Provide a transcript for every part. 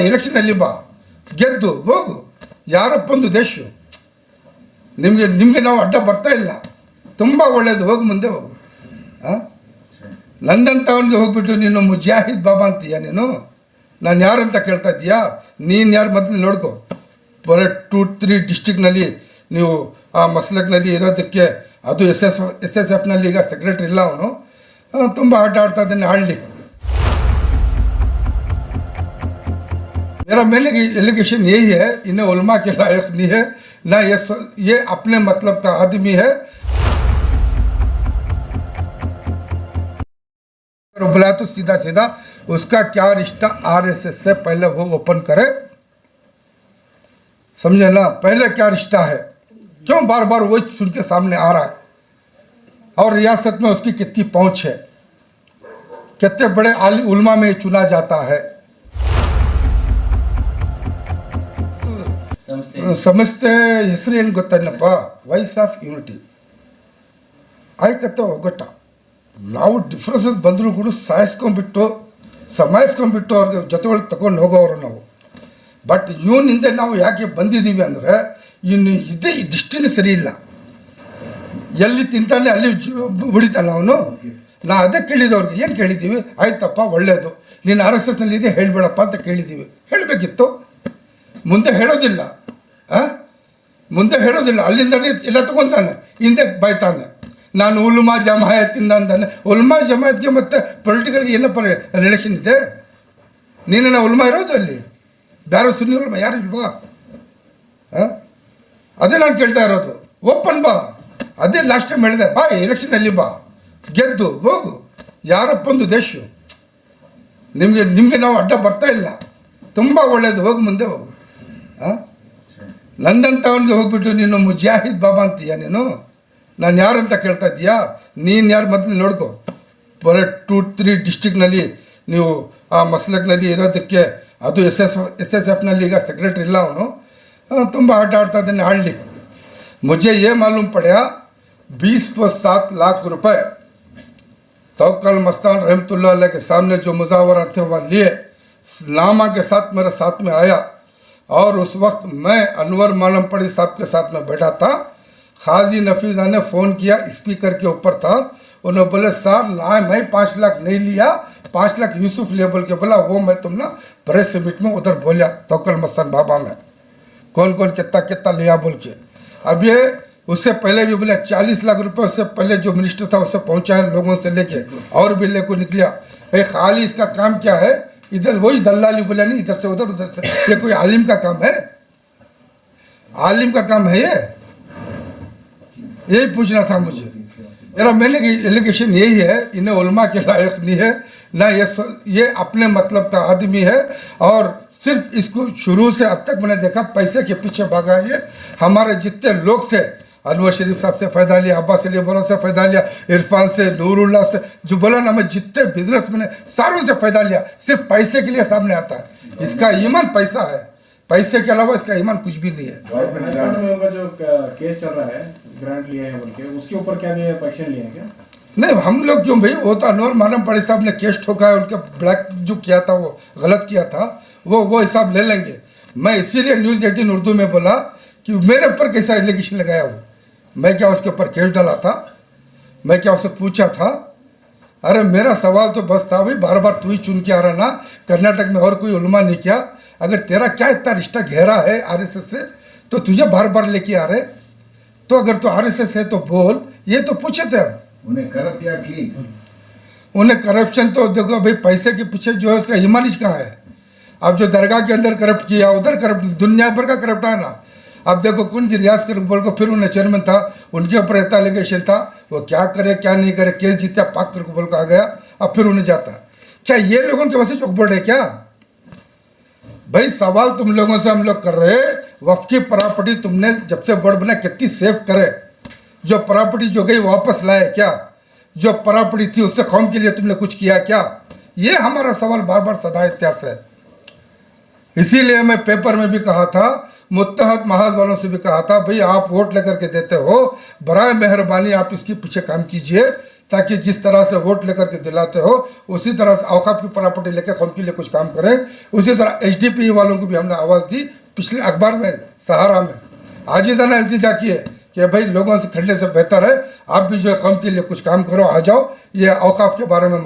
ಎಲೆಕ್ಷನಲ್ಲಿ ಬಾ, ಗೆದ್ದು ಹೋಗು. ಯಾರಪ್ಪಂದು ದೇಶ ನಿಮಗೆ ನಾವು ಅಡ್ಡ ಬರ್ತಾ ಇಲ್ಲ. ತುಂಬ ಒಳ್ಳೆಯದು, ಹೋಗು, ಮುಂದೆ ಹೋಗು. ನಂದಂಥವನಿಗೆ ಹೋಗ್ಬಿಟ್ಟು ನೀನು ಮುಜಾಹಿದ್ ಬಾಬಾ ಅಂತೀಯ. ನೀನು ನಾನು ಯಾರಂತ ಕೇಳ್ತಾ ಇದ್ದೀಯಾ? ನೀನು ಯಾರು ಮೊದಲು ನೋಡ್ಕೊ. ಬರೀ 2-3 ಡಿಸ್ಟಿಕ್ನಲ್ಲಿ ನೀವು ಆ ಮಸ್ಲಕ್ನಲ್ಲಿ ಇರೋದಕ್ಕೆ, ಅದು ಎಸ್ ಎಸ್ ಎಫ್ನಲ್ಲಿ ಈಗ ಸೆಕ್ರೆಟ್ರಿ ಇಲ್ಲ ಅವನು, ತುಂಬ ಆಟ ಆಡ್ತಾ ಇದ್ದಾನೆ ಆಡಲಿ. मेरा मैंने एलिगेशन यही है, इन्हें उलमा के लायक नहीं है ना, ये अपने मतलब का आदमी है. बुलाया तो सीधा सीधा उसका क्या रिश्ता आरएसएस से पहले वो ओपन करे, समझे ना? पहले क्या रिश्ता है, क्यों बार बार वही सुन के सामने आ रहा है? और रियासत में उसकी कितनी पहुंच है, कितने बड़े आलिम उलमा में चुना जाता है. ಸಂಸ್ಥೆ ಹೆಸರು ಏನು ಗೊತ್ತೇನಪ್ಪ? Voice of unity. ಆಯ್ಕತ್ತೆ ಒಗ್ಗಟ್ಟ. ನಾವು ಡಿಫ್ರೆನ್ಸಸ್ ಬಂದರೂ ಕೂಡ ಸಮಾಯಿಸ್ಕೊಂಡ್ಬಿಟ್ಟು ಅವ್ರಿಗೆ ಜೊತೆಗಳಿಗೆ ತಗೊಂಡು ಹೋಗೋರು ನಾವು. ಬಟ್ ಇವನಿಂದ ನಾವು ಯಾಕೆ ಬಂದಿದ್ದೀವಿ ಅಂದರೆ, ಇನ್ನು ಇದೇ ಡಿಸ್ಟಿನಿ ಸರಿ ಇಲ್ಲ. ಎಲ್ಲಿ ತಿಂತಾನೆ ಅಲ್ಲಿ ಹೊಡಿತಾನೆ ಅವನು. ನಾ ಅದೇ ಕೇಳಿದವ್ರಿಗೆ ಏನು ಕೇಳಿದ್ದೀವಿ? ಆಯ್ತಪ್ಪ ಒಳ್ಳೆಯದು, ನೀನು RSSನಲ್ಲಿ ಇದೆ ಹೇಳಿಬೇಡಪ್ಪ ಅಂತ ಕೇಳಿದ್ದೀವಿ. ಹೇಳಬೇಕಿತ್ತು, ಮುಂದೆ ಹೇಳೋದಿಲ್ಲ. ಮುಂದೆ ಹೇಳೋದಿಲ್ಲ, ಅಲ್ಲಿಂದಲೇ ಎಲ್ಲ ತಗೊತಾನೆ, ಹಿಂದೆ ಬಾಯ್ತಾನೆ. ನಾನು ಉಲ್ಮಾ ಜಮಾಯತಿಂದ ಅಂತಾನೆ. ಉಲ್ಮಾ ಜಮಾಯತ್ಗೆ ಮತ್ತು ಪೊಲಿಟಿಕಲ್ಗೆ ಏನಪ್ಪ ರಿಲೇಷನ್ ಇದೆ? ನೀನೇನ ಉಲ್ಮಾ ಇರೋದು ಅಲ್ಲಿ? ಬೇರೆ ಸುನ್ನಿ ಉಲ್ಮಾ ಯಾರು ಇಲ್ವಾ? ಅದೇ ನಾನು ಕೇಳ್ತಾ ಇರೋದು. ಓಪನ್ ಬಾ, ಅದೇ ಲಾಸ್ಟ್ ಟೈಮ್ ಹೇಳಿದೆ, ಬಾ ಎಲೆಕ್ಷನಲ್ಲಿ ಬಾ, ಗೆದ್ದು ಹೋಗು. ಯಾರಪ್ಪಂದು ದೇಶ ನಿಮಗೆ ನಾವು ಅಡ್ಡ ಬರ್ತಾ ಇಲ್ಲ. ತುಂಬ ಒಳ್ಳೆಯದು, ಹೋಗು, ಮುಂದೆ ಹೋಗು. ನಂದಂಥವನಿಗೆ ಹೋಗ್ಬಿಟ್ಟು ನೀನು ಮುಜಾಹಿದ್ ಬಾಬಾ ಅಂತೀಯ. ನೀನು ನಾನು ಯಾರಂತ ಕೇಳ್ತಾ ಇದ್ದೀಯಾ? ನೀನು ಯಾರು ಮೊದಲು ನೋಡ್ಕೊ. ಬರೀ 2-3 ಡಿಸ್ಟಿಕ್ನಲ್ಲಿ ನೀವು ಆ ಮಸ್ಲಕ್ನಲ್ಲಿ ಇರೋದಕ್ಕೆ, ಅದು ಎಸ್ ಎಸ್ ಎಫ್ನಲ್ಲಿ ಈಗ ಸೆಕ್ರೆಟ್ರಿ ಇಲ್ಲ ಅವನು, ತುಂಬ ಆಟ ಆಡ್ತಾ ಇದ್ದಾನೆ ಆಡಲಿ. मुझे ये मालूम पड़ा 20.7 लाख रुपए तवक्कल मस्तान रहमतुल्लाह अलैह के सामने जो मुजावरा थे वह लिए, नामा के साथ मेरे साथ में आया. और उस वक्त मैं अनवर मालम पड़ी साहब के साथ में बैठा था. खाजी नफीज़ा ने फ़ोन किया, स्पीकर के ऊपर था. उन्होंने बोले साहब ना, मैं 5 लाख नहीं लिया, 5 लाख यूसुफ ले बोल के बोला. वो मैं तुम ना प्रेस मीट में उधर बोलिया तवक्कल मस्तान बाबा में कौन कौन कितना लिया बोल के. अब ये उससे पहले भी बोला 40 लाख रुपए उससे पहले जो मिनिस्टर था उससे पहुँचाया लोगों से लेके, और भी लेको निकलिया. खाली इसका काम क्या है? इधर वही दल्लाली बोला नहीं, इधर से उधर, उधर से. ये कोई आलिम का काम है? आलिम का काम है ये? यही पूछना था मुझे. मेरा मैंने एलिगेशन यही है, इन्हें उलमा के लायक नहीं है ना, ये अपने मतलब का आदमी है. और सिर्फ इसको शुरू से अब तक मैंने देखा पैसे के पीछे भागा है. हमारे जितने लोग थे, अनवर शरीफ साहब से फ़ायदा लिया, अब्बास अली बोरा से फ़ायदा लिया, इरफान से, नूरुल्लाह से, जो बोला ना, मैं जितने बिजनेस मैंने सारों से फ़ायदा लिया. सिर्फ पैसे के लिए सामने आता है. इसका ईमान पैसा है, पैसे के अलावा इसका ईमान कुछ भी नहीं है. जो केस चल रहा है ग्रांट लिए हैं बोल के, उसके ऊपर क्या भी एक्शन लिए हैं क्या? नहीं, हम लोग क्यों भाई, वो तो अनवर मालम पड़ी साहब ने केस ठोका है, उनका ब्लैक जो किया था वो गलत किया था, वो हिसाब ले लेंगे. मैं इसीलिए न्यूज़ 18 उर्दू में बोला कि मेरे ऊपर कैसा एलिगेशन लगाया वो. मैं क्या उसके ऊपर केस डाला था? मैं क्या उससे पूछा था? अरे मेरा सवाल तो बस था भाई, बार बार तू ही चुन के आ रहा ना, कर्नाटक में और कोई उलमा नहीं किया. अगर तेरा क्या इतना रिश्ता गहरा है RSS से, तो तुझे बार बार लेके आ रहे. तो अगर तो RSS है तो बोल. ये तो पूछे थे हम. उन्हें करप्ट या ठीक, उन्हें करप्शन तो देखो भाई, पैसे के पीछे जो है उसका हिमानिश कहाँ है? अब जो दरगाह के अंदर करप्ट किया, उधर करप्ट, दुनिया भर का करप्ट है ना. अब देखो कौन की रियाज कर बोल को, फिर उन्हें चेयरमैन था, उनके ऊपर इतना एलिगेशन था, वो क्या करे क्या नहीं करे, केस जीता पाक कर बोल को आ गया. अब फिर उन्हें जाता. क्या ये लोगों के वजह से चौक बोल रहे क्या? भाई सवाल तुम लोगों से हम लोग कर रहे, वफ़ की प्रॉपर्टी तुमने जब से बोर्ड बना कितनी सेफ करे? जो प्रॉपर्टी जो गई वापस लाए क्या? जो प्रॉपर्टी थी उससे कौम के लिए तुमने कुछ किया क्या? ये हमारा सवाल बार बार सदा इतिहास है. इसीलिए मैं पेपर में भी कहा था, मुत्तहद महाज वालों से भी कहा था, भाई आप वोट लेकर के देते हो, बराए मेहरबानी आप इसके पीछे काम कीजिए ताकि जिस तरह से वोट लेकर के दिलाते हो उसी तरह से औकाफ की प्रॉपर्टी लेकर कौम के लिए कुछ काम करें। उसी तरह एचडीपी वालों को भी हमने आवाज़ दी पिछले अखबार में, सहारा में आजिज़ाना इल्तिजा की है कि भाई लोगों से खड़ने से बेहतर है आप भी जो है कौम के लिए कुछ काम करो, आ जाओ, ये औकाफ के बारे में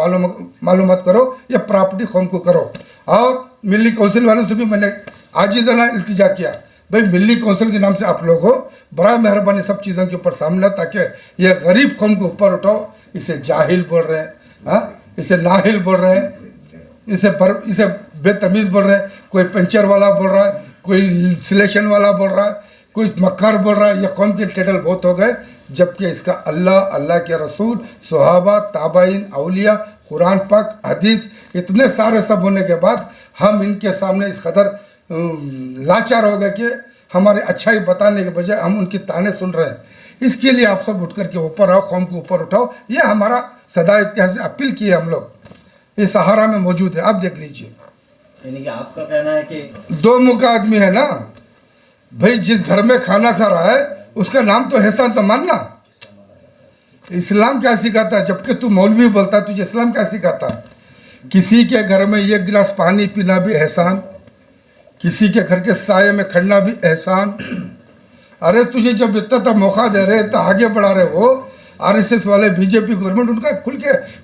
मालूमात करो, ये प्रॉपर्टी कौम को करो। और मिली काउंसिल वालों से भी मैंने आजिज़ाना इल्तिजा किया, भाई मिली काउंसिल के नाम से आप लोग हो, बड़ा मेहरबानी सब चीज़ों के ऊपर सामने, ताकि ये गरीब कौम को ऊपर उठाओ। इसे जाहिल बोल रहे हैं, हाँ, इसे नाहिल बोल रहे हैं, इसे बेतमीज़ बोल रहे हैं, कोई पंचर वाला बोल रहा है, कोई सिलेक्शन वाला बोल रहा है, कोई मक्कार बोल रहा है। ये कौम के टाइटल बहुत हो गए, जबकि इसका अल्लाह, अल्लाह के रसूल, सहाबा, ताबाइन, औलिया, कुरान पाक, हदीस, इतने सारे सब होने के बाद हम इनके सामने इस कदर लाचार हो गए कि हमारे अच्छाई बताने के बजाय हम उनकी ताने सुन रहे हैं। इसके लिए आप सब उठ करके ऊपर आओ, कौम को ऊपर उठाओ। ये हमारा सदा इतिहास से अपील की है हम लोग, ये सहारा में मौजूद है, आप देख लीजिए। यानी कि आपका कहना है कि दो मुँह का आदमी है ना भाई, जिस घर में खाना खा रहा है उसका नाम तो एहसान तो मानना। इस्लाम क्या सिखाता है? जबकि तू मौलवी बोलता है, तुझे इस्लाम क्या सिखाता है? किसी के घर में एक गिलास पानी पीना भी एहसान, किसी के घर के साये में खड़ना भी एहसान। अरे तुझे जब इतना तो मौका दे रहे, तो आगे बढ़ा रहे हो, आरएसएस वाले, बीजेपी गवर्नमेंट, उनका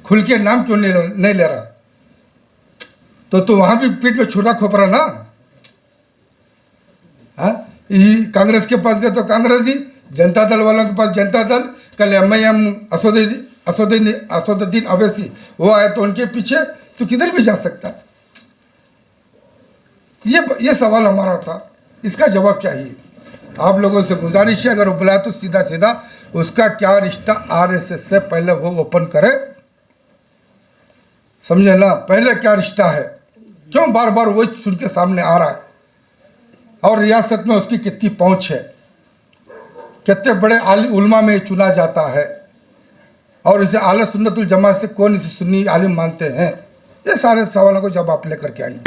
खुल के नाम क्यों नहीं ले रहा? तो तू वहाँ भी पीठ में छुरा खोपरा ना। हाँ, कांग्रेस के पास गए तो कांग्रेस ही, जनता दल वालों के पास जनता दल, कल एमआईएम असदुद्दीन अवैसी वो आए तो उनके पीछे, तो किधर भी जा सकता है। ये सवाल हमारा था, इसका जवाब चाहिए। आप लोगों से गुजारिश है, अगर वो बुलाए तो सीधा सीधा उसका क्या रिश्ता आरएसएस से पहले वो ओपन करे, समझे ना, पहले क्या रिश्ता है, क्यों बार बार वो सुन के सामने आ रहा है, और रियासत में उसकी कितनी पहुंच है, कितने बड़े आलिम उलमा में चुना जाता है, और इसे आले सुन्नतुल जमात से कौन इसे सुन्नी आलिम मानते हैं। ये सारे सवालों को जब आप लेकर के आइए।